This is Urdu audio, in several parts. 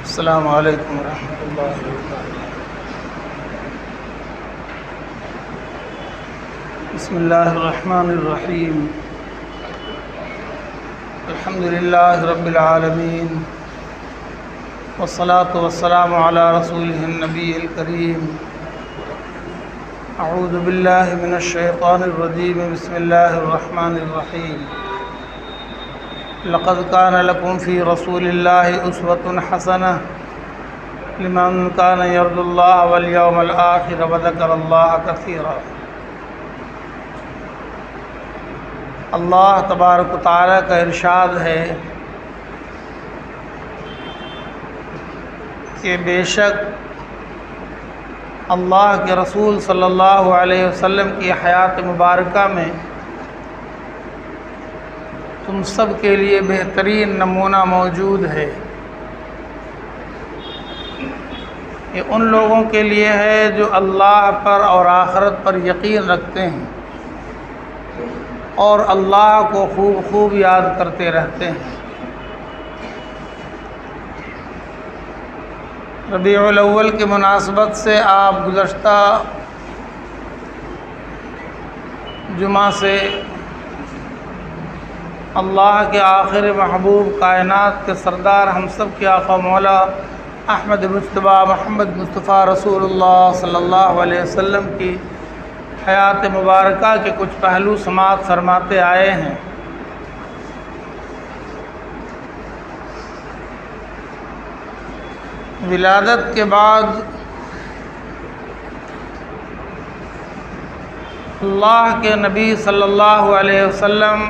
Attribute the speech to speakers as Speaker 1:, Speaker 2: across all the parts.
Speaker 1: السلام علیکم ورحمۃ اللہ وبرکاتہ۔ بسم اللہ الرحمن الرحیم۔ الحمد للہ رب العالمین، والصلاة والسلام علی رسولہ النبی الکریم۔ اعوذ باللہ من الشیطان الرجیم، بسم اللہ الرحمن الرحیم۔ لقد كان لكم في رسول الله أسوة حسنة لمن كان يرجو الله واليوم الآخر وذكر الله كثيرا۔ اللہ تبارک و تعالیٰ کا ارشاد ہے کہ بے شک اللہ کے رسول صلی اللہ علیہ وسلم کی حیات مبارکہ میں تم سب کے لیے بہترین نمونہ موجود ہے۔ یہ ان لوگوں کے لیے ہے جو اللہ پر اور آخرت پر یقین رکھتے ہیں اور اللہ کو خوب خوب یاد کرتے رہتے ہیں۔ ربیع الاول کی مناسبت سے آپ گزشتہ جمعہ سے اللہ کے آخر محبوب کائنات کے سردار ہم سب کے آقا مولا احمد مجتبیٰ محمد مصطفیٰ رسول اللہ صلی اللہ علیہ وسلم کی حیات مبارکہ کے کچھ پہلو سماعت فرماتے آئے ہیں۔ ولادت کے بعد اللہ کے نبی صلی اللہ علیہ وسلم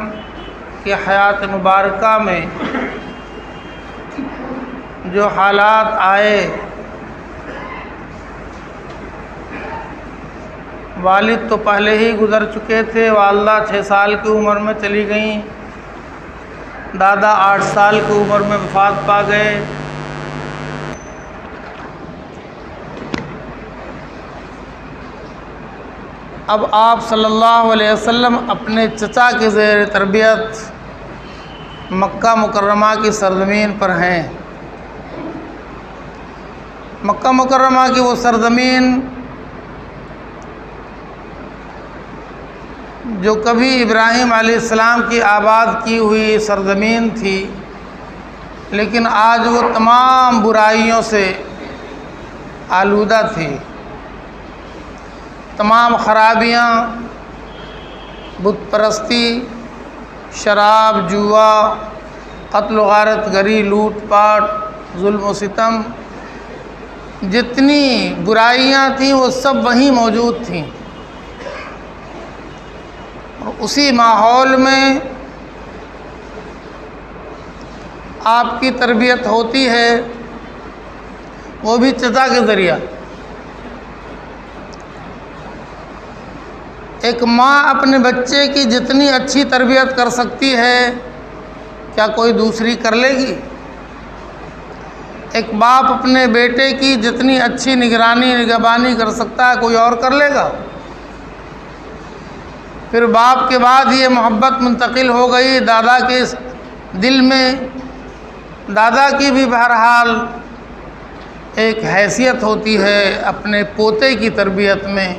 Speaker 1: کی حیات مبارکہ میں جو حالات آئے، والد تو پہلے ہی گزر چکے تھے، والدہ 6 سال کی عمر میں چلی گئیں، دادا 8 سال کی عمر میں وفات پا گئے۔ اب آپ صلی اللہ علیہ وسلم اپنے چچا کے زیر تربیت مکہ مکرمہ کی سرزمین پر ہیں۔ مکہ مکرمہ کی وہ سرزمین جو کبھی ابراہیم علیہ السلام کی آباد کی ہوئی سرزمین تھی، لیکن آج وہ تمام برائیوں سے آلودہ تھی۔ تمام خرابیاں، بت پرستی، شراب، جوا، قتل و غارت گری، لوٹ پاٹ، ظلم و ستم، جتنی برائیاں تھیں وہ سب وہیں موجود تھیں۔ اور اسی ماحول میں آپ کی تربیت ہوتی ہے، وہ بھی چچا کے ذریعہ۔ ایک ماں اپنے بچے کی جتنی اچھی تربیت کر سکتی ہے، کیا کوئی دوسری کر لے گی؟ ایک باپ اپنے بیٹے کی جتنی اچھی نگرانی کر سکتا ہے، کوئی اور کر لے گا؟ پھر باپ کے بعد یہ محبت منتقل ہو گئی دادا کے دل میں۔ دادا کی بھی بہرحال ایک حیثیت ہوتی ہے اپنے پوتے کی تربیت میں،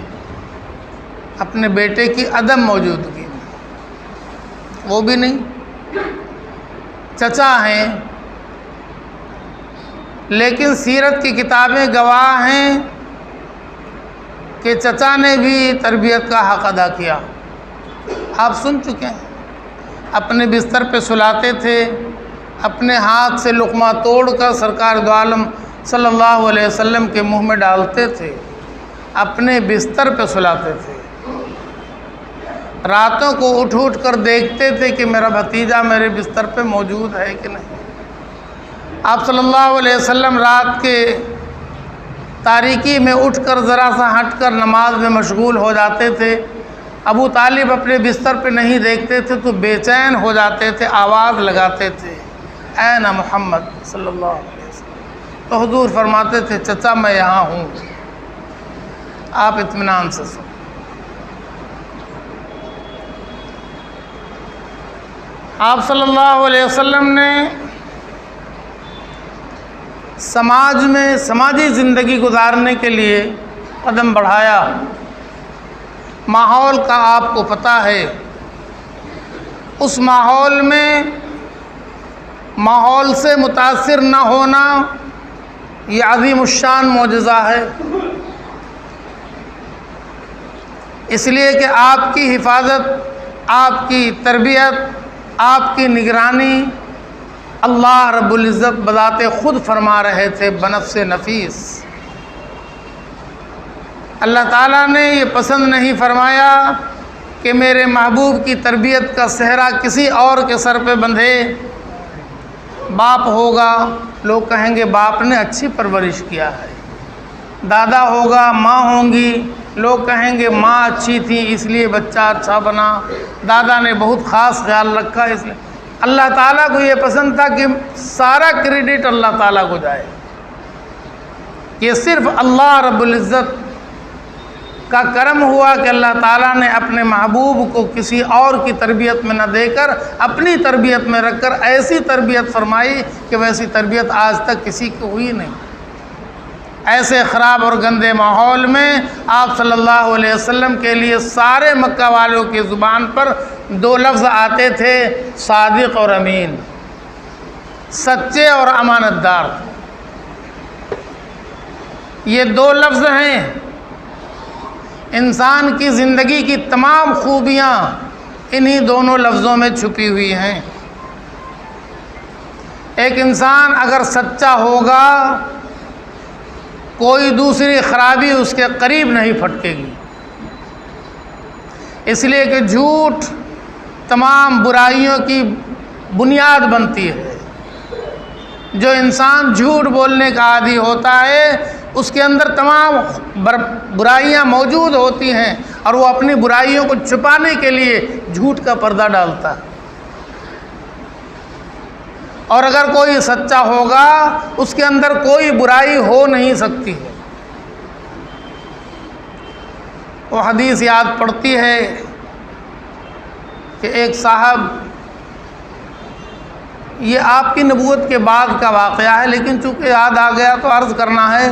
Speaker 1: اپنے بیٹے کی عدم موجودگی میں۔ وہ بھی نہیں، چچا ہیں، لیکن سیرت کی کتابیں گواہ ہیں کہ چچا نے بھی تربیت کا حق ادا کیا۔ آپ سن چکے ہیں، اپنے بستر پہ سلاتے تھے، اپنے ہاتھ سے لقمہ توڑ کر سرکار دو عالم صلی اللہ علیہ وسلم کے منہ میں ڈالتے تھے، اپنے بستر پہ سلاتے تھے۔ راتوں کو اٹھ اٹھ کر دیکھتے تھے کہ میرا بھتیجا میرے بستر پہ موجود ہے کہ نہیں۔ آپ صلی اللہ علیہ وسلم رات کے تاریکی میں اٹھ کر ذرا سا ہٹ کر نماز میں مشغول ہو جاتے تھے۔ ابو طالب اپنے بستر پہ نہیں دیکھتے تھے تو بے چین ہو جاتے تھے، آواز لگاتے تھے، اے نا محمد صلی اللہ علیہ وسلم۔ تو حضور فرماتے تھے، چچا میں یہاں ہوں، آپ اطمینان سے سنیں۔ آپ صلی اللہ علیہ وسلم نے سماج میں سماجی زندگی گزارنے کے لیے قدم بڑھایا۔ ماحول کا آپ کو پتہ ہے، اس ماحول میں ماحول سے متاثر نہ ہونا یہ عظیم الشان معجزہ ہے، اس لیے کہ آپ کی حفاظت، آپ کی تربیت، آپ کی نگرانی اللہ رب العزت بذات خود فرما رہے تھے بنفس نفیس۔ اللہ تعالیٰ نے یہ پسند نہیں فرمایا کہ میرے محبوب کی تربیت کا صحرا کسی اور کے سر پہ بندھے۔ باپ ہوگا، لوگ کہیں گے باپ نے اچھی پرورش کیا ہے، دادا ہوگا، ماں ہوں گی، لوگ کہیں گے ماں اچھی تھی اس لیے بچہ اچھا بنا، دادا نے بہت خاص خیال رکھا اس لیے۔ اللہ تعالیٰ کو یہ پسند تھا کہ سارا کریڈٹ اللہ تعالیٰ کو جائے، یہ صرف اللہ رب العزت کا کرم ہوا کہ اللہ تعالیٰ نے اپنے محبوب کو کسی اور کی تربیت میں نہ دے کر اپنی تربیت میں رکھ کر ایسی تربیت فرمائی کہ ویسی تربیت آج تک کسی کو ہوئی نہیں۔ ایسے خراب اور گندے ماحول میں آپ صلی اللہ علیہ وسلم کے لیے سارے مکہ والوں کی زبان پر دو لفظ آتے تھے، صادق اور امین، سچے اور امانت دار۔ یہ دو لفظ ہیں، انسان کی زندگی کی تمام خوبیاں انہی دونوں لفظوں میں چھپی ہوئی ہیں۔ ایک انسان اگر سچا ہوگا کوئی دوسری خرابی اس کے قریب نہیں پھٹکے گی، اس لیے کہ جھوٹ تمام برائیوں کی بنیاد بنتی ہے۔ جو انسان جھوٹ بولنے کا عادی ہوتا ہے اس کے اندر تمام برائیاں موجود ہوتی ہیں اور وہ اپنی برائیوں کو چھپانے کے لیے جھوٹ کا پردہ ڈالتا ہے۔ اور اگر کوئی سچا ہوگا اس کے اندر کوئی برائی ہو نہیں سکتی ہے۔ وہ حدیث یاد پڑتی ہے کہ ایک صاحب، یہ آپ کی نبوت کے بعد کا واقعہ ہے لیکن چونکہ یاد آ گیا تو عرض کرنا ہے۔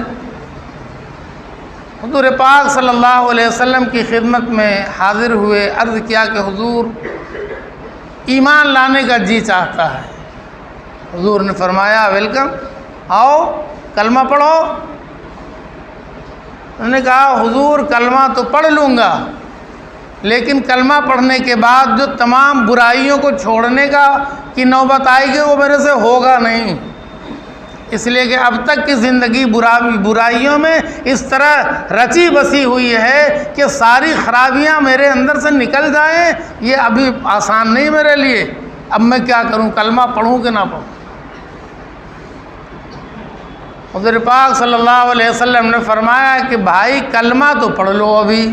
Speaker 1: حضور پاک صلی اللہ علیہ وسلم کی خدمت میں حاضر ہوئے، عرض کیا کہ حضور ایمان لانے کا جی چاہتا ہے۔ حضور نے فرمایا ویلکم، آؤ کلمہ پڑھو۔ انہوں نے کہا حضور کلمہ تو پڑھ لوں گا لیکن کلمہ پڑھنے کے بعد جو تمام برائیوں کو چھوڑنے کی نوبت آئے گی وہ میرے سے ہوگا نہیں، اس لیے کہ اب تک کی زندگی برائیوں میں اس طرح رچی بسی ہوئی ہے کہ ساری خرابیاں میرے اندر سے نکل جائیں یہ ابھی آسان نہیں میرے لیے۔ اب میں کیا کروں، کلمہ پڑھوں کہ نہ پڑھوں؟ حضور پاک صلی اللہ علیہ وسلم نے فرمایا کہ بھائی کلمہ تو پڑھ لو ابھی،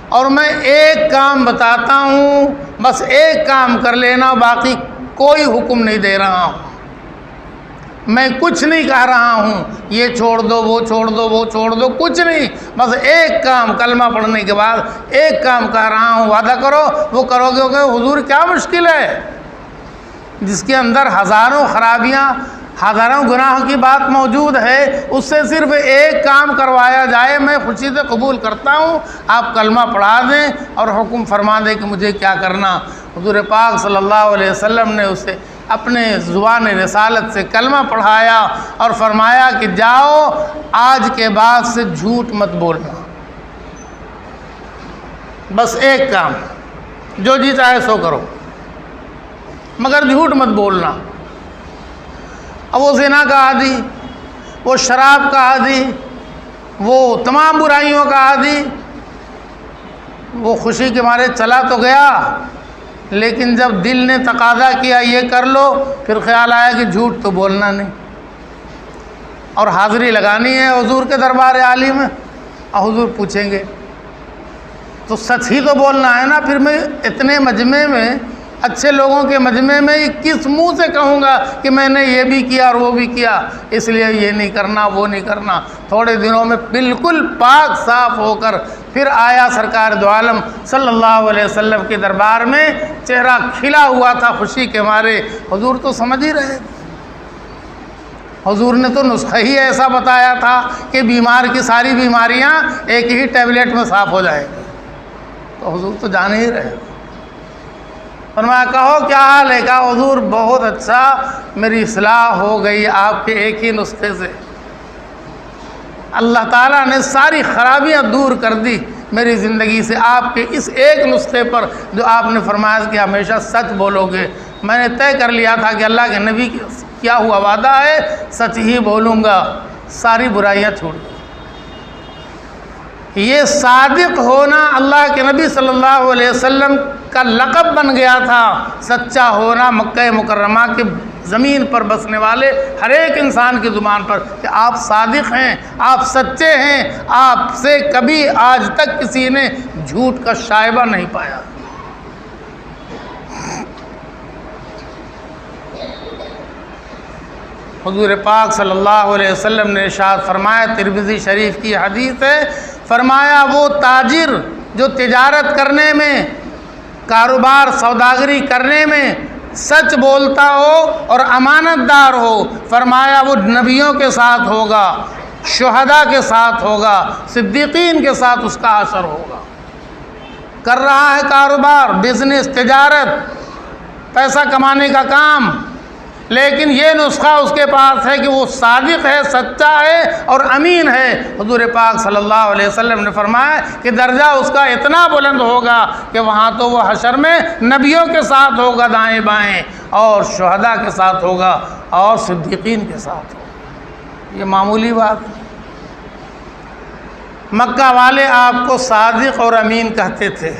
Speaker 1: اور میں ایک کام بتاتا ہوں، بس ایک کام کر لینا، باقی کوئی حکم نہیں دے رہا ہوں، میں کچھ نہیں کہہ رہا ہوں یہ چھوڑ دو وہ چھوڑ دو وہ چھوڑ دو، کچھ نہیں، بس ایک کام کلمہ پڑھنے کے بعد ایک کام کہہ رہا ہوں، وعدہ کرو وہ کرو گے؟ کہ حضور کیا مشکل ہے، جس کے اندر ہزاروں خرابیاں ہزاروں گناہوں کی بات موجود ہے اس سے صرف ایک کام کروایا جائے میں خوشی سے قبول کرتا ہوں، آپ کلمہ پڑھا دیں اور حکم فرما دیں کہ مجھے کیا کرنا۔ حضور پاک صلی اللہ علیہ وسلم نے اسے اپنے زبان رسالت سے کلمہ پڑھایا اور فرمایا کہ جاؤ آج کے بعد سے جھوٹ مت بولنا، بس ایک کام، جو جی چاہے سو کرو مگر جھوٹ مت بولنا۔ اب وہ زنا کا عادی، وہ شراب کا عادی، وہ تمام برائیوں کا عادی، وہ خوشی کے مارے چلا تو گیا لیکن جب دل نے تقاضا کیا یہ کر لو پھر خیال آیا کہ جھوٹ تو بولنا نہیں اور حاضری لگانی ہے حضور کے دربار عالی میں، اور حضور پوچھیں گے تو سچ ہی تو بولنا ہے نا۔ پھر میں اتنے مجمع میں، اچھے لوگوں کے مجمع میں کس منہ سے کہوں گا کہ میں نے یہ بھی کیا اور وہ بھی کیا، اس لیے یہ نہیں کرنا وہ نہیں کرنا۔ تھوڑے دنوں میں بالکل پاک صاف ہو کر پھر آیا سرکار دو عالم صلی اللہ علیہ وسلم کے دربار میں، چہرہ کھلا ہوا تھا خوشی کے مارے۔ حضور تو سمجھ ہی رہے تھے، حضور نے تو نسخہ ہی ایسا بتایا تھا کہ بیمار کی ساری بیماریاں ایک ہی ٹیبلٹ میں صاف ہو جائیں گی، تو حضور تو جان ہی رہے۔ فرمایا کہو کیا حال ہے؟ کہا حضور بہت اچھا، میری اصلاح ہو گئی آپ کے ایک ہی نسخے سے، اللہ تعالیٰ نے ساری خرابیاں دور کر دی میری زندگی سے آپ کے اس ایک نسخے پر جو آپ نے فرمایا کہ ہمیشہ سچ بولو گے۔ میں نے طے کر لیا تھا کہ اللہ کے نبی کیا ہوا وعدہ ہے، سچ ہی بولوں گا، ساری برائیاں چھوڑ دیں۔ یہ صادق ہونا اللہ کے نبی صلی اللہ علیہ وسلم کا لقب بن گیا تھا، سچا ہونا مکہ مکرمہ کے زمین پر بسنے والے ہر ایک انسان کی زبان پر کہ آپ صادق ہیں، آپ سچے ہیں، آپ سے کبھی آج تک کسی نے جھوٹ کا شائبہ نہیں پایا۔ حضور پاک صلی اللہ علیہ وسلم نے ارشاد فرمایا، ترمذی شریف کی حدیث ہے، فرمایا وہ تاجر جو تجارت کرنے میں، کاروبار سوداگری کرنے میں سچ بولتا ہو اور امانت دار ہو، فرمایا وہ نبیوں کے ساتھ ہوگا، شہداء کے ساتھ ہوگا، صدیقین کے ساتھ اس کا حشر ہوگا۔ کر رہا ہے کاروبار، بزنس، تجارت، پیسہ کمانے کا کام، لیکن یہ نسخہ اس کے پاس ہے کہ وہ صادق ہے، سچا ہے اور امین ہے۔ حضور پاک صلی اللہ علیہ وسلم نے فرمایا کہ درجہ اس کا اتنا بلند ہوگا کہ وہاں تو وہ حشر میں نبیوں کے ساتھ ہوگا دائیں بائیں، اور شہداء کے ساتھ ہوگا اور صدیقین کے ساتھ ہوگا۔ یہ معمولی بات نہیں۔ مکہ والے آپ کو صادق اور امین کہتے تھے۔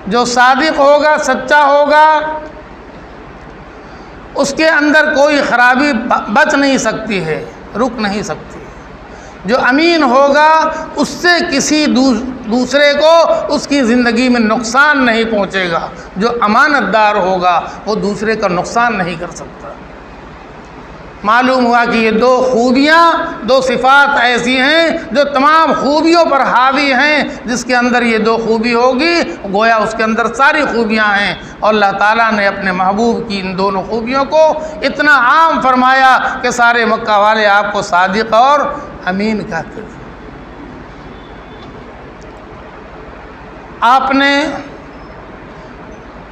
Speaker 1: جو صادق ہوگا، سچا ہوگا، اس کے اندر کوئی خرابی بچ نہیں سکتی ہے، رک نہیں سکتی۔ جو امین ہوگا اس سے کسی دوسرے کو اس کی زندگی میں نقصان نہیں پہنچے گا۔ جو امانت دار ہوگا وہ دوسرے کا نقصان نہیں کر سکتا۔ معلوم ہوا کہ یہ دو خوبیاں، دو صفات ایسی ہیں جو تمام خوبیوں پر حاوی ہیں۔ جس کے اندر یہ دو خوبی ہوگی گویا اس کے اندر ساری خوبیاں ہیں، اور اللہ تعالیٰ نے اپنے محبوب کی ان دونوں خوبیوں کو اتنا عام فرمایا کہ سارے مکہ والے آپ کو صادق اور امین کہتے تھے۔ آپ نے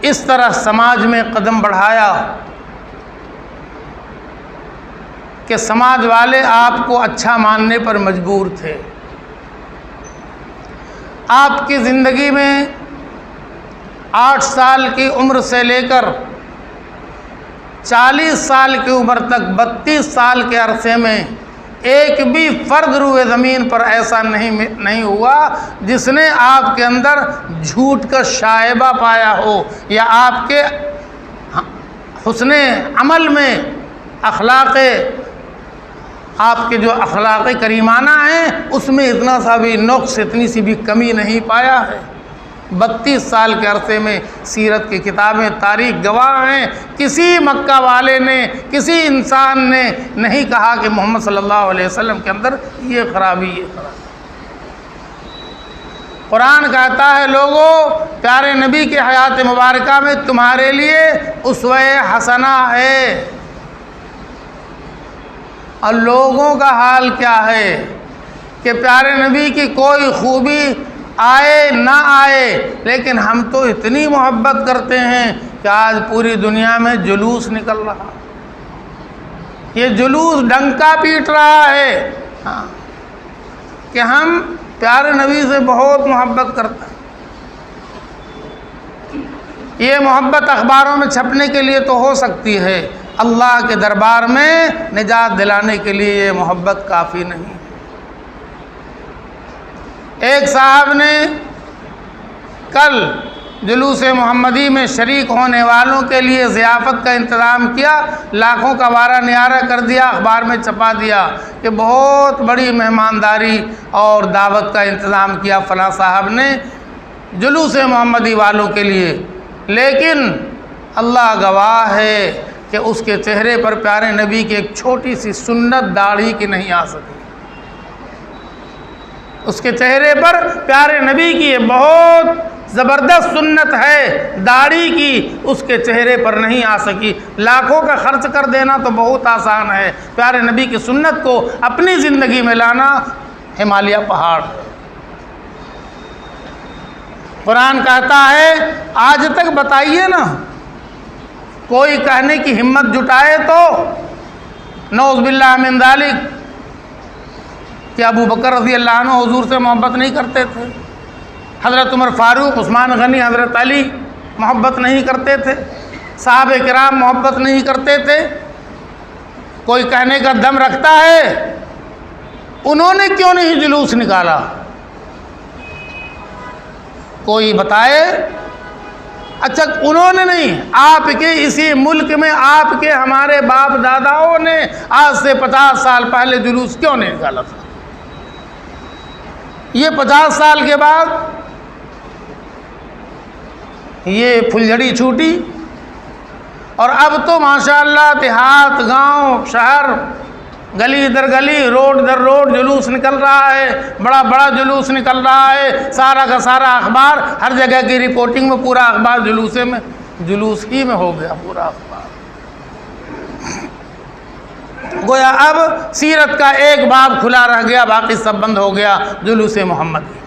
Speaker 1: اس طرح سماج میں قدم بڑھایا کہ سماج والے آپ کو اچھا ماننے پر مجبور تھے۔ آپ کی زندگی میں 8 سال کی عمر سے لے کر 40 سال کی عمر تک 32 سال کے عرصے میں ایک بھی فرد روئے زمین پر ایسا نہیں ہوا جس نے آپ کے اندر جھوٹ کا شائبہ پایا ہو، یا آپ کے حسن عمل میں آپ کے جو اخلاق کریمانہ ہیں اس میں اتنا سا بھی نقص، اتنی سی بھی کمی نہیں پایا ہے۔ 32 سال کے عرصے میں سیرت کی کتابیں، تاریخ گواہ ہیں، کسی مکہ والے نے، کسی انسان نے نہیں کہا کہ محمد صلی اللہ علیہ وسلم کے اندر یہ خرابی، یہ خرابی۔ قرآن کہتا ہے لوگوں، پیارے نبی کی حیات مبارکہ میں تمہارے لیے اسوہ حسنہ ہے۔ اور لوگوں کا حال کیا ہے کہ پیارے نبی کی کوئی خوبی آئے نہ آئے، لیکن ہم تو اتنی محبت کرتے ہیں کہ آج پوری دنیا میں جلوس نکل رہا، یہ جلوس ڈنکا پیٹ رہا ہے کہ ہم پیارے نبی سے بہت محبت کرتے ہیں۔ یہ محبت اخباروں میں چھپنے کے لیے تو ہو سکتی ہے، اللہ کے دربار میں نجات دلانے کے لیے یہ محبت کافی نہیں۔ ایک صاحب نے کل جلوس محمدی میں شریک ہونے والوں کے لیے ضیافت کا انتظام کیا، لاکھوں کا وارہ نیارہ کر دیا، اخبار میں چھپا دیا کہ بہت بڑی مہمانداری اور دعوت کا انتظام کیا فلاں صاحب نے جلوس محمدی والوں کے لیے، لیکن اللہ گواہ ہے کہ اس کے چہرے پر پیارے نبی کی ایک چھوٹی سی سنت داڑھی کی نہیں آ سکی۔ اس کے چہرے پر پیارے نبی کی یہ بہت زبردست سنت ہے داڑھی کی، اس کے چہرے پر نہیں آ سکی۔ لاکھوں کا خرچ کر دینا تو بہت آسان ہے، پیارے نبی کی سنت کو اپنی زندگی میں لانا ہمالیہ پہاڑ۔ قرآن کہتا ہے آج تک بتائیے نا، کوئی کہنے کی ہمت جٹائے تو نعوذ باللہ من ذالک کہ ابو بکر رضی اللہ عنہ حضور سے محبت نہیں کرتے تھے، حضرت عمر فاروق، عثمان غنی، حضرت علی محبت نہیں کرتے تھے، صحابہ کرام محبت نہیں کرتے تھے، کوئی کہنے کا دم رکھتا ہے انہوں نے کیوں نہیں جلوس نکالا؟ کوئی بتائے؟ اچھا انہوں نے نہیں، آپ کے اسی ملک میں آپ کے ہمارے باپ داداؤں نے آج سے 50 سال پہلے جلوس کیوں نہیں نکالا تھا؟ یہ 50 سال کے بعد یہ پھلجھڑی چھوٹی، اور اب تو ماشاءاللہ دیہات، گاؤں، شہر، گلی در گلی، روڈ در روڈ جلوس نکل رہا ہے، بڑا بڑا جلوس نکل رہا ہے، سارا کا سارا اخبار، ہر جگہ کی رپورٹنگ میں پورا اخبار جلوس ہی میں ہو گیا پورا اخبار۔ گویا اب سیرت کا ایک باب کھلا رہ گیا، باقی سب بند ہو گیا، جلوس محمدی۔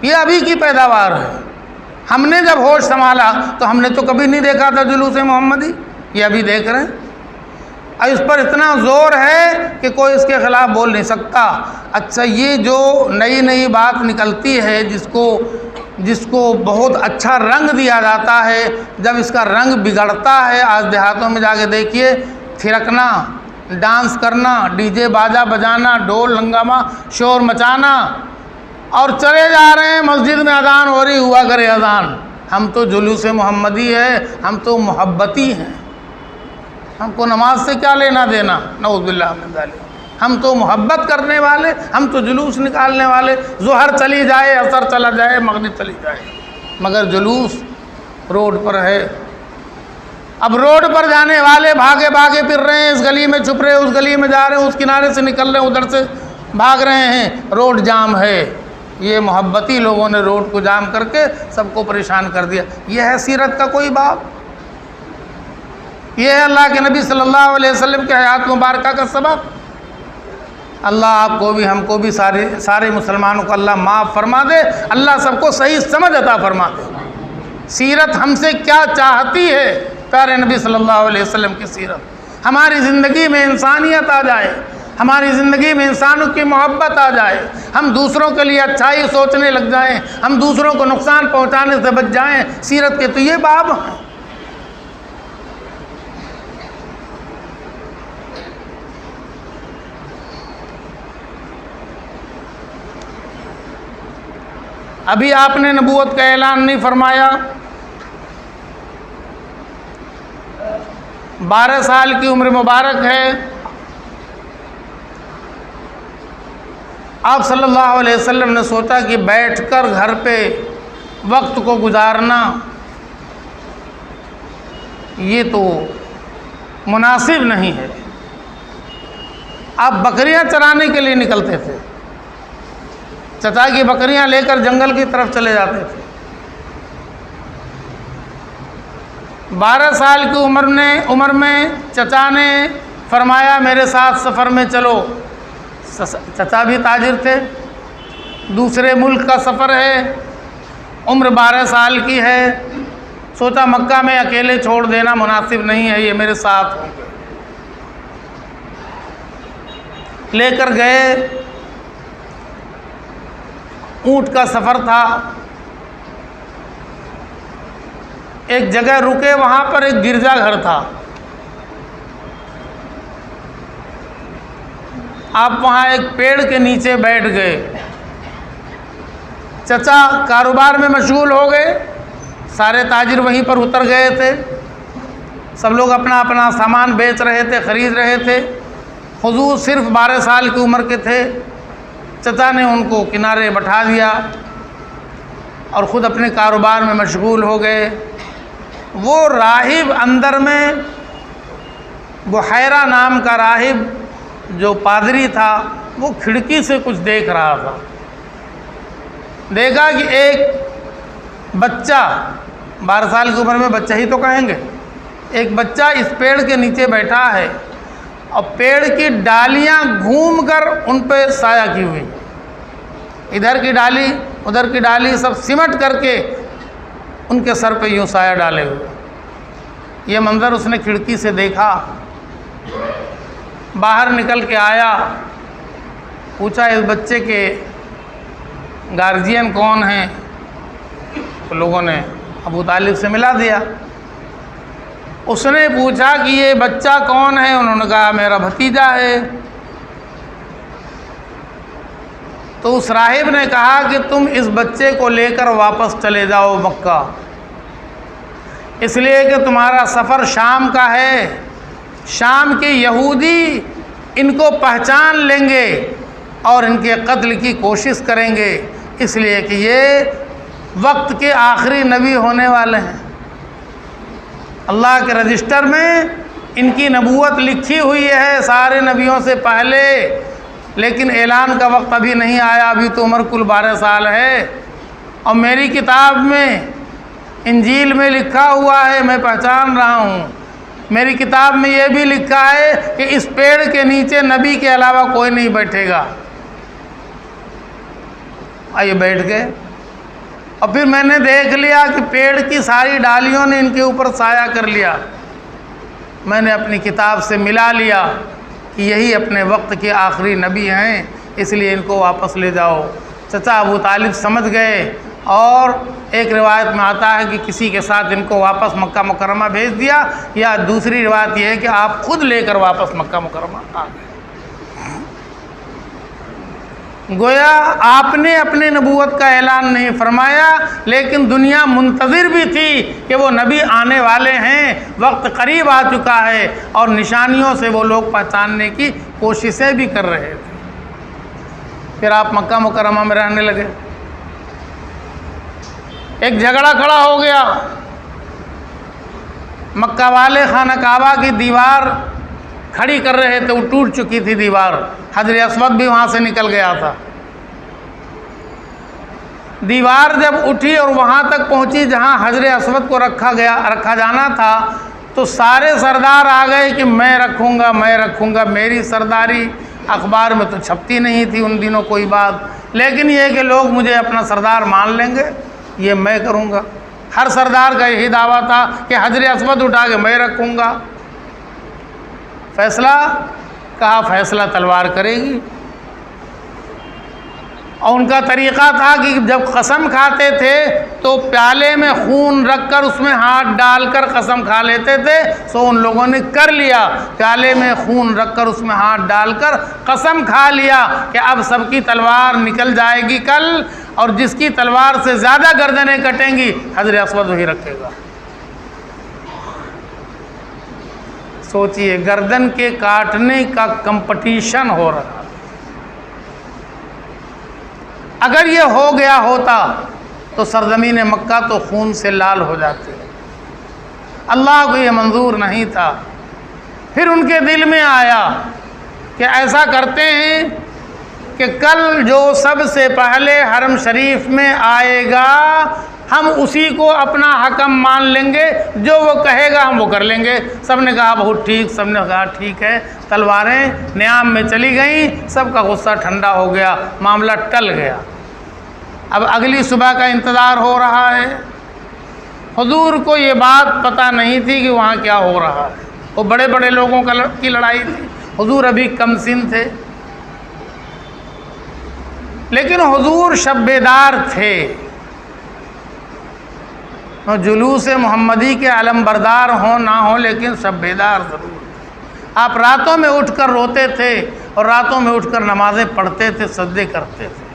Speaker 1: یہ ابھی کی پیداوار ہے، ہم نے جب ہوش سنبھالا تو ہم نے تو کبھی نہیں دیکھا تھا جلوس محمدی، یہ ابھی دیکھ رہے ہیں، اور اس پر اتنا زور ہے کہ کوئی اس کے خلاف بول نہیں سکتا۔ اچھا یہ جو نئی نئی بات نکلتی ہے، جس کو بہت اچھا رنگ دیا جاتا ہے، جب اس کا رنگ بگڑتا ہے، آج دیہاتوں میں جا کے دیکھیے، تھرکنا، ڈانس کرنا، ڈی جے باجا بجانا، ڈھول ہنگامہ شور مچانا، اور چلے جا رہے ہیں مسجد میں اذان ہو رہی، ہوا کرے اذان، ہم تو جلوس محمدی ہے، ہم تو محبتی ہیں، ہم کو نماز سے کیا لینا دینا، نعوذ باللہ من ذالک، ہم تو محبت کرنے والے، ہم تو جلوس نکالنے والے، ظہر چلی جائے، عصر چلا جائے، مغرب چلی جائے، مگر جلوس روڈ پر ہے۔ اب روڈ پر جانے والے بھاگے بھاگے پھر رہے ہیں، اس گلی میں چھپ رہے، اس گلی میں جا رہے ہیں، اس کنارے سے نکل رہے ہیں، ادھر سے بھاگ رہے ہیں، روڈ جام ہے۔ یہ محبتی لوگوں نے روڈ کو جام کر کے سب کو پریشان کر دیا۔ یہ ہے سیرت کا کوئی باب؟ یہ ہے اللہ کے نبی صلی اللہ علیہ وسلم کے حیات مبارکہ کا سبب؟ اللہ آپ کو بھی، ہم کو بھی، سارے مسلمانوں کو اللہ معاف فرما دے، اللہ سب کو صحیح سمجھ عطا فرما دے۔ سیرت ہم سے کیا چاہتی ہے؟ پیارے نبی صلی اللہ علیہ وسلم کی سیرت، ہماری زندگی میں انسانیت آ جائے، ہماری زندگی میں انسانوں کی محبت آ جائے، ہم دوسروں کے لیے اچھائی سوچنے لگ جائیں، ہم دوسروں کو نقصان پہنچانے سے بچ جائیں۔ سیرت کے تو یہ باب ہیں۔ ابھی آپ نے نبوت کا اعلان نہیں فرمایا، 12 سال کی عمر مبارک ہے، آپ صلی اللہ علیہ وسلم نے سوچا کہ بیٹھ کر گھر پہ وقت کو گزارنا یہ تو مناسب نہیں ہے۔ آپ بکریاں چرانے کے لیے نکلتے تھے، چچا کی بکریاں لے کر جنگل کی طرف چلے جاتے تھے۔ 12 سال کی عمر میں چچا نے فرمایا میرے ساتھ سفر میں چلو۔ چچا بھی تاجر تھے، دوسرے ملک کا سفر ہے، عمر 12 سال کی ہے، سوچا مکہ میں اکیلے چھوڑ دینا مناسب نہیں ہے، یہ میرے ساتھ ہوں گے۔ لے کر گئے، اونٹ کا سفر تھا، ایک جگہ رکے، وہاں پر ایک گرجا گھر تھا، آپ وہاں ایک پیڑ کے نیچے بیٹھ گئے۔ چچا کاروبار میں مشغول ہو گئے، سارے تاجر وہیں پر اتر گئے تھے، سب لوگ اپنا اپنا سامان بیچ رہے تھے، خرید رہے تھے۔ حضور صرف 12 سال کی عمر کے تھے، چچا نے ان کو کنارے بٹھا دیا اور خود اپنے کاروبار میں مشغول ہو گئے۔ وہ راہب اندر میں، بحیرہ نام کا راہب جو پادری تھا، وہ کھڑکی سے کچھ دیکھ رہا تھا۔ دیکھا کہ ایک بچہ 12 سال کی عمر میں بچہ ہی تو کہیں گے، ایک بچہ اس پیڑ کے نیچے بیٹھا ہے اور پیڑ کی ڈالیاں گھوم کر ان پہ سایہ کی ہوئی، ادھر کی ڈالی ادھر کی ڈالی سب سمٹ کر کے ان کے سر پہ یوں سایہ ڈالے ہوئے۔ یہ منظر اس نے کھڑکی سے دیکھا، باہر نکل کے آیا، پوچھا اس بچے کے گارجین کون ہیں؟ تو لوگوں نے ابو طالب سے ملا دیا۔ اس نے پوچھا کہ یہ بچہ کون ہے؟ انہوں نے کہا میرا بھتیجا ہے۔ تو اس راہب نے کہا کہ تم اس بچے کو لے کر واپس چلے جاؤ مکہ، اس لیے کہ تمہارا سفر شام کا ہے، شام کے یہودی ان کو پہچان لیں گے اور ان کے قتل کی کوشش کریں گے، اس لیے کہ یہ وقت کے آخری نبی ہونے والے ہیں، اللہ کے رجسٹر میں ان کی نبوت لکھی ہوئی ہے سارے نبیوں سے پہلے، لیکن اعلان کا وقت ابھی نہیں آیا، ابھی تو عمر کل 12 سال ہے، اور میری کتاب میں انجیل میں لکھا ہوا ہے، میں پہچان رہا ہوں، میری کتاب میں یہ بھی لکھا ہے کہ اس پیڑ کے نیچے نبی کے علاوہ کوئی نہیں بیٹھے گا۔ آئیے بیٹھ گئے، اور پھر میں نے دیکھ لیا کہ پیڑ کی ساری ڈالیوں نے ان کے اوپر سایہ کر لیا، میں نے اپنی کتاب سے ملا لیا کہ یہی اپنے وقت کے آخری نبی ہیں، اس لیے ان کو واپس لے جاؤ۔ چچا ابو طالب سمجھ گئے، اور ایک روایت میں آتا ہے کہ کسی کے ساتھ ان کو واپس مکہ مکرمہ بھیج دیا، یا دوسری روایت یہ ہے کہ آپ خود لے کر واپس مکہ مکرمہ آ گئے۔ گویا آپ نے اپنے نبوت کا اعلان نہیں فرمایا، لیکن دنیا منتظر بھی تھی کہ وہ نبی آنے والے ہیں، وقت قریب آ چکا ہے، اور نشانیوں سے وہ لوگ پہچاننے کی کوششیں بھی کر رہے تھے۔ پھر آپ مکہ مکرمہ میں رہنے لگے۔ ایک جھگڑا کھڑا ہو گیا، مکہ والے خانہ کعبہ کی دیوار کھڑی کر رہے تھے، وہ ٹوٹ چکی تھی دیوار، حجر اسود بھی وہاں سے نکل گیا تھا۔ دیوار جب اٹھی اور وہاں تک پہنچی جہاں حجر اسود کو رکھا جانا تھا، تو سارے سردار آ گئے کہ میں رکھوں گا میں رکھوں گا، میری سرداری اخبار میں تو چھپتی نہیں تھی ان دنوں کوئی بات، لیکن یہ کہ لوگ مجھے اپنا سردار مان لیں گے، یہ میں کروں گا۔ ہر سردار کا یہی دعویٰ تھا کہ حجر اسود اٹھا کے میں رکھوں گا۔ فیصلہ کہا فیصلہ تلوار کرے گی، اور ان کا طریقہ تھا کہ جب قسم کھاتے تھے تو پیالے میں خون رکھ کر اس میں ہاتھ ڈال کر قسم کھا لیتے تھے، سو ان لوگوں نے کر لیا، پیالے میں خون رکھ کر اس میں ہاتھ ڈال کر قسم کھا لیا کہ اب سب کی تلوار نکل جائے گی کل، اور جس کی تلوار سے زیادہ گردنیں کٹیں گی حجر اسود وہی رکھے گا۔ سوچئے گردن کے کاٹنے کا کمپٹیشن ہو رہا، اگر یہ ہو گیا ہوتا تو سرزمین مکہ تو خون سے لال ہو جاتے، اللہ کو یہ منظور نہیں تھا۔ پھر ان کے دل میں آیا کہ ایسا کرتے ہیں کہ کل جو سب سے پہلے حرم شریف میں آئے گا ہم اسی کو اپنا حکم مان لیں گے، جو وہ کہے گا ہم وہ کر لیں گے۔ سب نے کہا بہت ٹھیک، سب نے کہا ٹھیک ہے، تلواریں نیام میں چلی گئیں، سب کا غصہ ٹھنڈا ہو گیا، معاملہ ٹل گیا۔ اب اگلی صبح کا انتظار ہو رہا ہے۔ حضور کو یہ بات پتہ نہیں تھی کہ وہاں کیا ہو رہا ہے، وہ بڑے بڑے لوگوں کی لڑائی تھی، حضور ابھی کم سن تھے، لیکن حضور شب بیدار تھے، جلوس محمدی کے علم بردار ہوں نہ ہوں لیکن شب بیدار ضرور تھے۔ آپ راتوں میں اٹھ کر روتے تھے اور راتوں میں اٹھ کر نمازیں پڑھتے تھے، سجدے کرتے تھے۔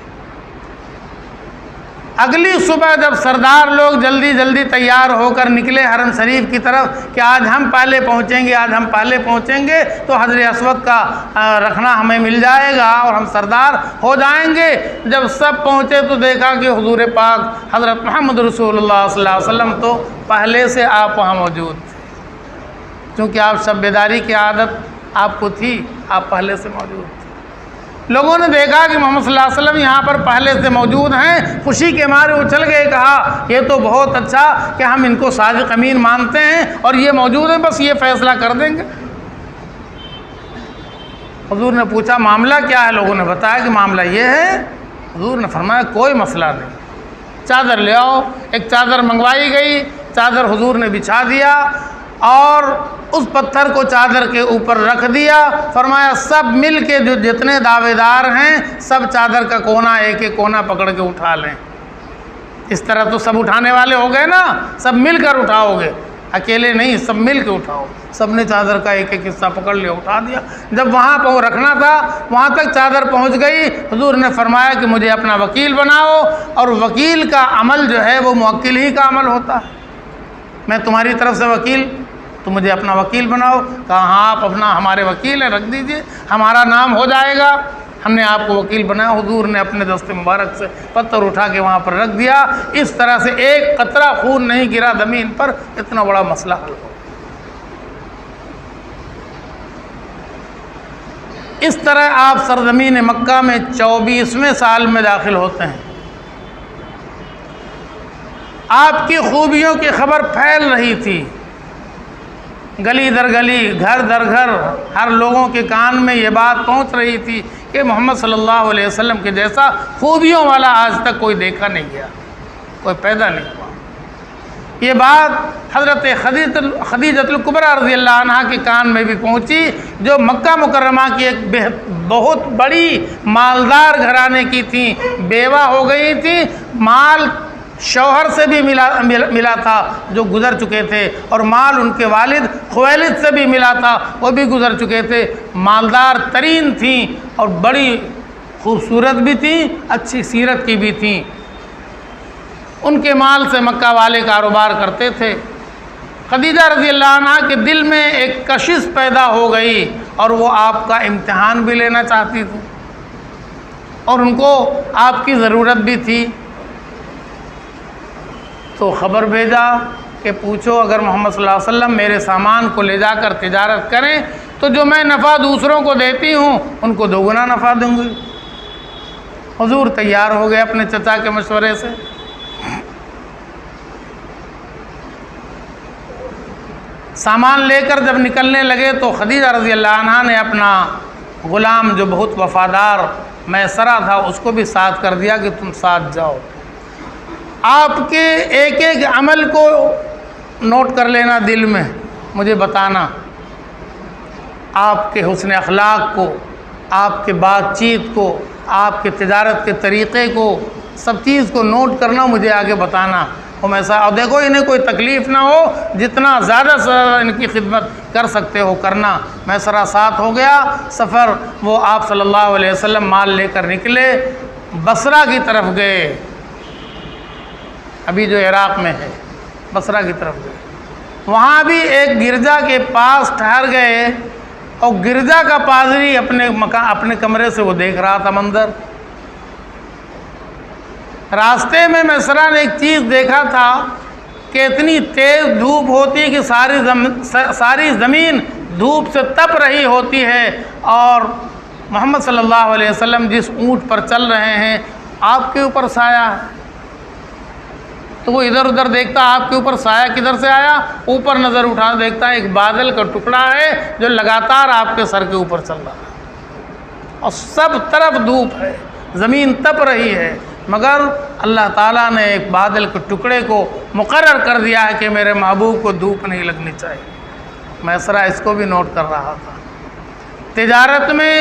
Speaker 1: اگلی صبح جب سردار لوگ جلدی جلدی تیار ہو کر نکلے حرم شریف کی طرف کہ آج ہم پہلے پہنچیں گے، آج ہم پہلے پہنچیں گے تو حجر اسود کا رکھنا ہمیں مل جائے گا اور ہم سردار ہو جائیں گے، جب سب پہنچے تو دیکھا کہ حضور پاک حضرت محمد رسول اللہ صلی اللہ علیہ وسلم تو پہلے سے آپ وہاں موجود تھے، چونکہ آپ شب بیداری کی عادت آپ کو تھی، آپ پہلے سے موجود تھے۔ لوگوں نے دیکھا کہ محمد صلی اللہ علیہ وسلم یہاں پر پہلے سے موجود ہیں، خوشی کے مارے اچھل گئے، کہا یہ تو بہت اچھا کہ ہم ان کو صادق امین مانتے ہیں اور یہ موجود ہیں، بس یہ فیصلہ کر دیں گے۔ حضور نے پوچھا معاملہ کیا ہے؟ لوگوں نے بتایا کہ معاملہ یہ ہے۔ حضور نے فرمایا کوئی مسئلہ نہیں، چادر لے آؤ۔ ایک چادر منگوائی گئی، چادر حضور نے بچھا دیا اور اس پتھر کو چادر کے اوپر رکھ دیا۔ فرمایا سب مل کے جو جتنے دعوے دار ہیں سب چادر کا کونا ایک ایک کونا پکڑ کے اٹھا لیں۔ اس طرح تو سب اٹھانے والے ہو گئے نا، سب مل کر اٹھاؤ گے، اکیلے نہیں، سب مل کے اٹھاؤ۔ سب نے چادر کا ایک ایک حصہ پکڑ لیا، اٹھا دیا۔ جب وہاں پہ رکھنا تھا وہاں تک چادر پہنچ گئی، حضور نے فرمایا کہ مجھے اپنا وکیل بناؤ، اور وکیل کا عمل جو ہے وہ موکل ہی کا عمل ہوتا ہے۔ میں تمہاری طرف سے وکیل، تو مجھے اپنا وکیل بناؤ۔ کہا ہاں آپ اپنا ہمارے وکیل ہیں، رکھ دیجئے، ہمارا نام ہو جائے گا۔ ہم نے آپ کو وکیل بنایا۔ حضور نے اپنے دست مبارک سے پتھر اٹھا کے وہاں پر رکھ دیا۔ اس طرح سے ایک قطرہ خون نہیں گرا زمین پر، اتنا بڑا مسئلہ حل ہو۔ اس طرح آپ سرزمین مکہ میں 24ویں سال میں داخل ہوتے ہیں۔ آپ کی خوبیوں کی خبر پھیل رہی تھی، گلی در گلی، گھر در گھر، ہر لوگوں کے کان میں یہ بات پہنچ رہی تھی کہ محمد صلی اللہ علیہ وسلم کے جیسا خوبیوں والا آج تک کوئی دیکھا نہیں گیا، کوئی پیدا نہیں ہوا۔ یہ بات حضرت خدیجۃ الکبریٰ رضی اللہ عنہا کے کان میں بھی پہنچی، جو مکہ مکرمہ کی ایک بہت بڑی مالدار گھرانے کی تھیں، بیوہ ہو گئی تھیں، مال شوہر سے بھی ملا تھا جو گزر چکے تھے، اور مال ان کے والد خویلد سے بھی ملا تھا، وہ بھی گزر چکے تھے، مالدار ترین تھیں اور بڑی خوبصورت بھی تھیں، اچھی سیرت کی بھی تھیں۔ ان کے مال سے مکہ والے کاروبار کرتے تھے۔ خدیجہ رضی اللہ عنہ کے دل میں ایک کشش پیدا ہو گئی اور وہ آپ کا امتحان بھی لینا چاہتی تھی، اور ان کو آپ کی ضرورت بھی تھی۔ تو خبر بھیجا کہ پوچھو اگر محمد صلی اللہ علیہ وسلم میرے سامان کو لے جا کر تجارت کریں تو جو میں نفع دوسروں کو دیتی ہوں ان کو دوگنا نفع دوں گی۔ حضور تیار ہو گئے اپنے چچا کے مشورے سے۔ سامان لے کر جب نکلنے لگے تو خدیجہ رضی اللہ عنہا نے اپنا غلام جو بہت وفادار میسرہ تھا اس کو بھی ساتھ کر دیا کہ تم ساتھ جاؤ۔ آپ کے ایک ایک عمل کو نوٹ کر لینا دل میں، مجھے بتانا، آپ کے حسن اخلاق کو، آپ کے بات چیت کو، آپ کے تجارت کے طریقے کو، سب چیز کو نوٹ کرنا، مجھے آگے بتانا۔ اور دیکھو انہیں کوئی تکلیف نہ ہو، جتنا زیادہ سے زیادہ ان کی خدمت کر سکتے ہو کرنا۔ میسرہ ساتھ ہو گیا، سفر وہ آپ صلی اللہ علیہ وسلم مال لے کر نکلے، بصرہ کی طرف گئے، ابھی جو عراق میں ہے، بصرہ کی طرف گئے۔ وہاں بھی ایک گرجا کے پاس ٹھہر گئے، اور گرجا کا پادری اپنے کمرے سے وہ دیکھ رہا تھا منظر۔ راستے میں میسرہ نے ایک چیز دیکھا تھا کہ اتنی تیز دھوپ ہوتی ہے کہ ساری زمین دھوپ سے تپ رہی ہوتی ہے، اور محمد صلی اللہ علیہ وسلم جس اونٹ پر چل رہے ہیں آپ کے اوپر سایہ ہے۔ تو وہ ادھر ادھر دیکھتا، آپ کے اوپر سایہ کدھر سے آیا؟ اوپر نظر اٹھا دیکھتا ایک بادل کا ٹکڑا ہے جو لگاتار آپ کے سر کے اوپر چل رہا ہے، اور سب طرف دھوپ ہے، زمین تپ رہی ہے، مگر اللہ تعالیٰ نے ایک بادل کے ٹکڑے کو مقرر کر دیا ہے کہ میرے محبوب کو دھوپ نہیں لگنی چاہیے۔ میسرہ اس کو بھی نوٹ کر رہا تھا۔ تجارت میں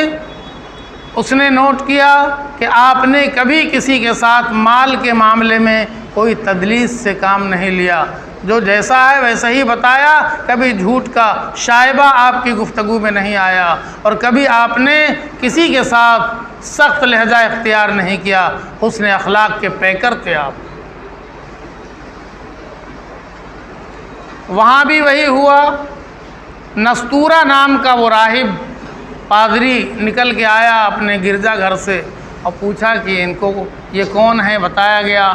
Speaker 1: اس نے نوٹ کیا کہ آپ نے کبھی کسی کے ساتھ مال کے معاملے میں کوئی تدلیس سے کام نہیں لیا، جو جیسا ہے ویسا ہی بتایا، کبھی جھوٹ کا شائبہ آپ کی گفتگو میں نہیں آیا، اور کبھی آپ نے کسی کے ساتھ سخت لہجہ اختیار نہیں کیا، حسن اخلاق کے پیکر تھے آپ۔ وہاں بھی وہی ہوا، نستورہ نام کا وہ راہب پادری نکل کے آیا اپنے گرجا گھر سے اور پوچھا کہ ان کو یہ کون ہے، بتایا گیا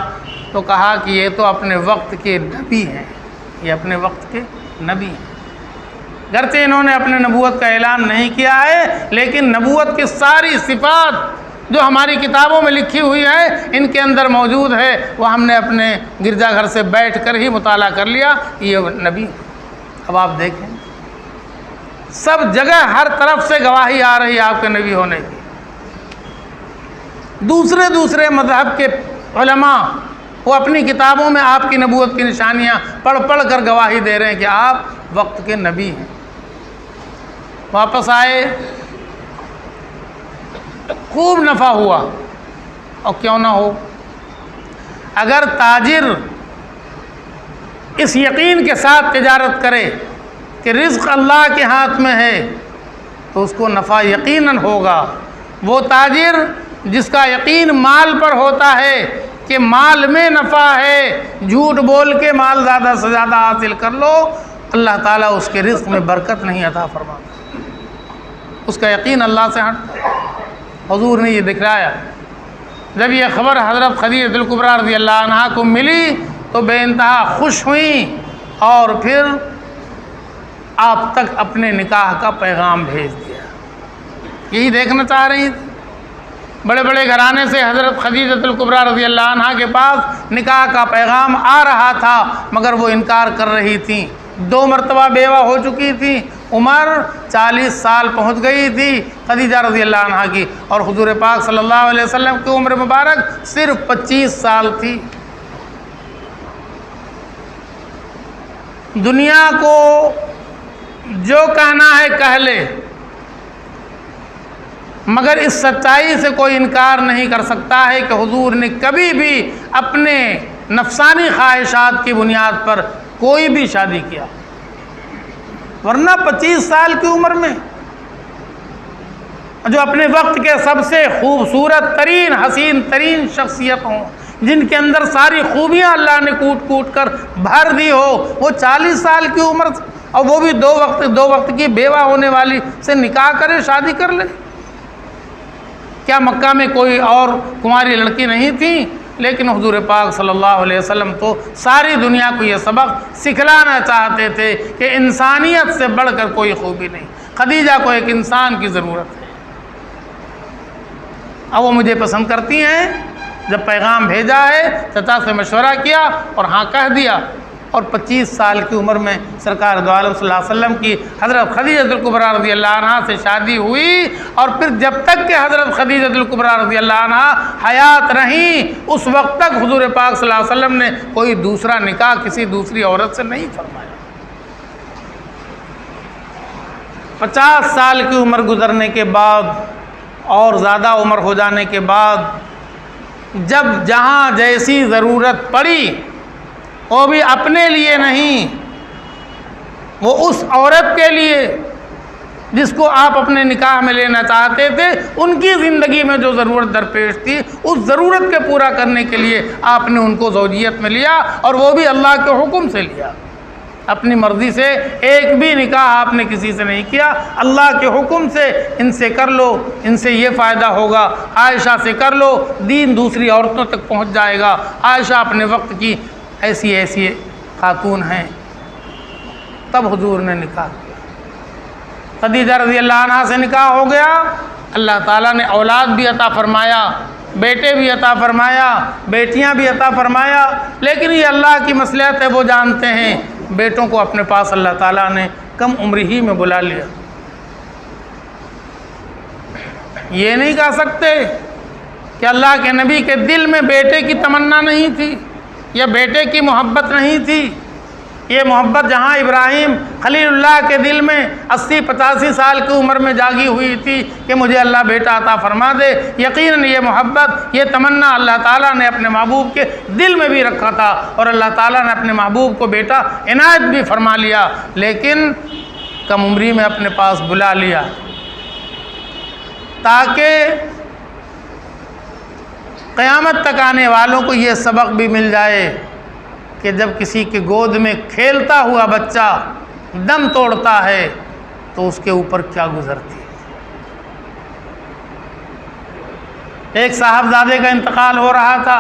Speaker 1: تو کہا کہ یہ تو اپنے وقت کے نبی ہیں، یہ اپنے وقت کے نبی ہیں۔ گرچہ انہوں نے اپنے نبوت کا اعلان نہیں کیا ہے، لیکن نبوت کی ساری صفات جو ہماری کتابوں میں لکھی ہوئی ہے ان کے اندر موجود ہے، وہ ہم نے اپنے گرجا گھر سے بیٹھ کر ہی مطالعہ کر لیا، یہ نبی۔ اب آپ دیکھیں سب جگہ ہر طرف سے گواہی آ رہی ہے آپ کے نبی ہونے کی۔ دوسرے مذہب کے علماء وہ اپنی کتابوں میں آپ کی نبوت کی نشانیاں پڑھ پڑھ کر گواہی دے رہے ہیں کہ آپ وقت کے نبی ہیں۔ واپس آئے، خوب نفع ہوا، اور کیوں نہ ہو۔ اگر تاجر اس یقین کے ساتھ تجارت کرے کہ رزق اللہ کے ہاتھ میں ہے تو اس کو نفع یقیناً ہوگا۔ وہ تاجر جس کا یقین مال پر ہوتا ہے کہ مال میں نفع ہے، جھوٹ بول کے مال زیادہ سے زیادہ حاصل کر لو، اللہ تعالیٰ اس کے رزق میں برکت نہیں عطا فرماتا، اس کا یقین اللہ سے ہٹتا ہے۔ حضور نے یہ دکھلایا۔ جب یہ خبر حضرت خدیجہ الکبریٰ رضی اللہ عنہا کو ملی تو بے انتہا خوش ہوئیں، اور پھر آپ تک اپنے نکاح کا پیغام بھیج دیا۔ یہی دیکھنا چاہ رہی تھی۔ بڑے بڑے گھرانے سے حضرت خدیجہ الکبریٰ رضی اللہ عنہا کے پاس نکاح کا پیغام آ رہا تھا، مگر وہ انکار کر رہی تھیں۔ 2 مرتبہ بیوہ ہو چکی تھی، عمر 40 سال پہنچ گئی تھی خدیجہ رضی اللہ عنہا کی، اور حضور پاک صلی اللہ علیہ وسلم کی عمر مبارک صرف 25 سال تھی۔ دنیا کو جو کہنا ہے کہہ لے، مگر اس سچائی سے کوئی انکار نہیں کر سکتا ہے کہ حضور نے کبھی بھی اپنے نفسانی خواہشات کی بنیاد پر کوئی بھی شادی کیا، ورنہ 25 سال کی عمر میں جو اپنے وقت کے سب سے خوبصورت ترین حسین ترین شخصیت ہوں، جن کے اندر ساری خوبیاں اللہ نے کوٹ کوٹ کر بھر دی ہو، وہ 40 سال کی عمر، اور وہ بھی دو وقت کی بیوہ ہونے والی سے نکاح کرے، شادی کر لے۔ کیا مکہ میں کوئی اور کنواری لڑکی نہیں تھی؟ لیکن حضور پاک صلی اللہ علیہ وسلم تو ساری دنیا کو یہ سبق سکھلانا چاہتے تھے کہ انسانیت سے بڑھ کر کوئی خوبی نہیں، خدیجہ کو ایک انسان کی ضرورت ہے۔ اب وہ مجھے پسند کرتی ہیں، جب پیغام بھیجا ہے چچا سے مشورہ کیا اور ہاں کہہ دیا، اور 25 سال کی عمر میں سرکار دو عالم صلی اللہ علیہ وسلم کی حضرت خدیجہ الکبریٰ رضی اللہ عنہا سے شادی ہوئی، اور پھر جب تک کہ حضرت خدیجہ الکبریٰ رضی اللہ عنہا حیات رہیں اس وقت تک حضور پاک صلی اللہ علیہ وسلم نے کوئی دوسرا نکاح کسی دوسری عورت سے نہیں فرمایا۔ 50 سال کی عمر گزرنے کے بعد اور زیادہ عمر ہو جانے کے بعد جب جہاں جیسی ضرورت پڑی، وہ بھی اپنے لیے نہیں، وہ اس عورت کے لیے جس کو آپ اپنے نکاح میں لینا چاہتے تھے، ان کی زندگی میں جو ضرورت درپیش تھی، اس ضرورت کے پورا کرنے کے لیے آپ نے ان کو زوجیت میں لیا، اور وہ بھی اللہ کے حکم سے لیا۔ اپنی مرضی سے ایک بھی نکاح آپ نے کسی سے نہیں کیا، اللہ کے حکم سے ان سے کر لو، ان سے یہ فائدہ ہوگا، عائشہ سے کر لو، دین دوسری عورتوں تک پہنچ جائے گا۔ عائشہ اپنے وقت کی ایسی خاتون ہیں۔ تب حضور نے نکاح کیا، خدیجہ رضی اللہ عنہا سے نکاح ہو گیا، اللہ تعالیٰ نے اولاد بھی عطا فرمایا، بیٹے بھی عطا فرمایا، بیٹیاں بھی عطا فرمایا، لیکن یہ اللہ کی مصلحت ہے، وہ جانتے ہیں۔ بیٹوں کو اپنے پاس اللہ تعالیٰ نے کم عمری ہی میں بلا لیا۔ یہ نہیں کہہ سکتے کہ اللہ کے نبی کے دل میں بیٹے کی تمنا نہیں تھی یا بیٹے کی محبت نہیں تھی۔ یہ محبت جہاں ابراہیم خلیل اللہ کے دل میں 80-85 سال کی عمر میں جاگی ہوئی تھی کہ مجھے اللہ بیٹا عطا فرما دے، یقیناً یہ محبت، یہ تمنا اللہ تعالیٰ نے اپنے محبوب کے دل میں بھی رکھا تھا، اور اللہ تعالیٰ نے اپنے محبوب کو بیٹا عنایت بھی فرما لیا، لیکن کم عمری میں اپنے پاس بلا لیا تاکہ قیامت تک آنے والوں کو یہ سبق بھی مل جائے کہ جب کسی کے گود میں کھیلتا ہوا بچہ دم توڑتا ہے تو اس کے اوپر کیا گزرتی ہے۔ ایک صاحبزادے کا انتقال ہو رہا تھا،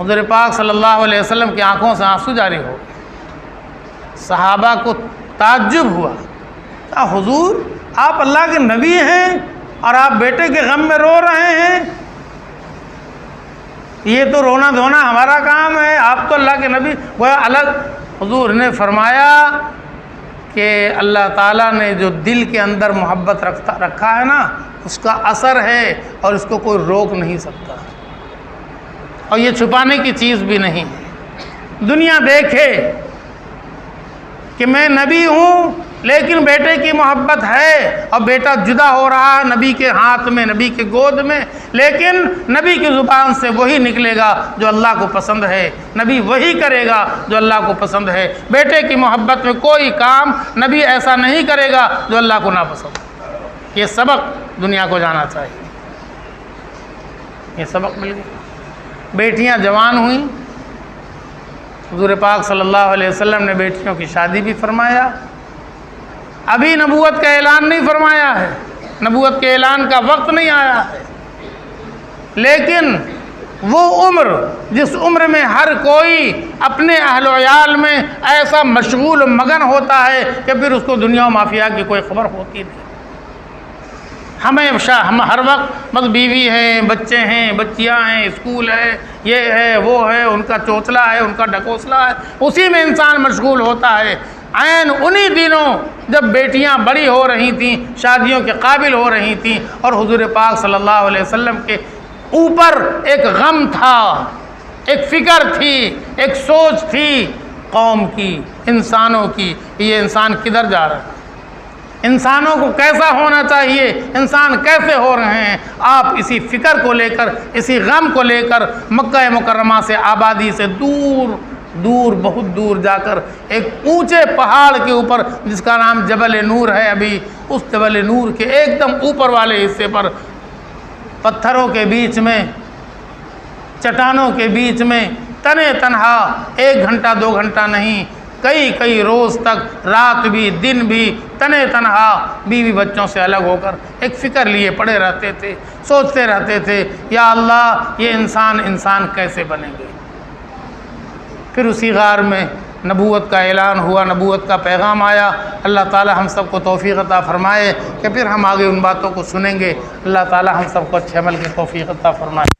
Speaker 1: حضور پاک صلی اللہ علیہ وسلم کی آنکھوں سے آنسو جاری ہو گئے۔ صحابہ کو تعجب ہوا کہا حضور آپ اللہ کے نبی ہیں اور آپ بیٹے کے غم میں رو رہے ہیں؟ یہ تو رونا دھونا ہمارا کام ہے، آپ تو اللہ کے نبی وہ الگ۔ حضور نے فرمایا کہ اللہ تعالیٰ نے جو دل کے اندر محبت رکھا ہے نا، اس کا اثر ہے اور اس کو کوئی روک نہیں سکتا، اور یہ چھپانے کی چیز بھی نہیں ہے۔ دنیا دیکھے کہ میں نبی ہوں لیکن بیٹے کی محبت ہے، اور بیٹا جدا ہو رہا ہے نبی کے ہاتھ میں، نبی کے گود میں، لیکن نبی کی زبان سے وہی نکلے گا جو اللہ کو پسند ہے، نبی وہی کرے گا جو اللہ کو پسند ہے۔ بیٹے کی محبت میں کوئی کام نبی ایسا نہیں کرے گا جو اللہ کو ناپسند ہے۔ یہ سبق دنیا کو جانا چاہیے، یہ سبق مل گیا۔ بیٹیاں جوان ہوئیں، حضور پاک صلی اللہ علیہ وسلم نے بیٹیوں کی شادی بھی فرمایا۔ ابھی نبوت کا اعلان نہیں فرمایا ہے، نبوت کے اعلان کا وقت نہیں آیا ہے، لیکن وہ عمر جس عمر میں ہر کوئی اپنے اہل و عیال میں ایسا مشغول و مگن ہوتا ہے کہ پھر اس کو دنیا و مافیا کی کوئی خبر ہوتی نہیں۔ ہم ہر وقت بس بیوی ہیں، بچے ہیں، بچیاں ہیں، اسکول ہے، یہ ہے، وہ ہے، ان کا چوچلا ہے، ان کا ڈھکوسلا ہے، اسی میں انسان مشغول ہوتا ہے۔ عین انہی دنوں جب بیٹیاں بڑی ہو رہی تھیں، شادیوں کے قابل ہو رہی تھیں، اور حضور پاک صلی اللہ علیہ وسلم کے اوپر ایک غم تھا، ایک فکر تھی، ایک سوچ تھی قوم کی، انسانوں کی، یہ انسان کدھر جا رہا ہے، انسانوں کو کیسا ہونا چاہیے، انسان کیسے ہو رہے ہیں۔ آپ اسی فکر کو لے کر، اسی غم کو لے کر مکہ مکرمہ سے، آبادی سے دور دور، بہت دور جا کر ایک اونچے پہاڑ کے اوپر جس کا نام جبل نور ہے، ابھی اس جبل نور کے ایک دم اوپر والے حصے پر پتھروں کے بیچ میں، چٹانوں کے بیچ میں تنے تنہا، 1 گھنٹہ 2 گھنٹہ نہیں، کئی روز تک، رات بھی دن بھی تنے تنہا، بیوی بچوں سے الگ ہو کر ایک فکر لیے پڑے رہتے تھے، سوچتے رہتے تھے یا اللہ یہ انسان کیسے بنیں گے۔ پھر اسی غار میں نبوت کا اعلان ہوا، نبوت کا پیغام آیا۔ اللہ تعالی ہم سب کو توفیق عطا فرمائے کہ پھر ہم آگے ان باتوں کو سنیں گے۔ اللہ تعالی ہم سب کو اچھے عمل کی توفیق عطا فرمائے۔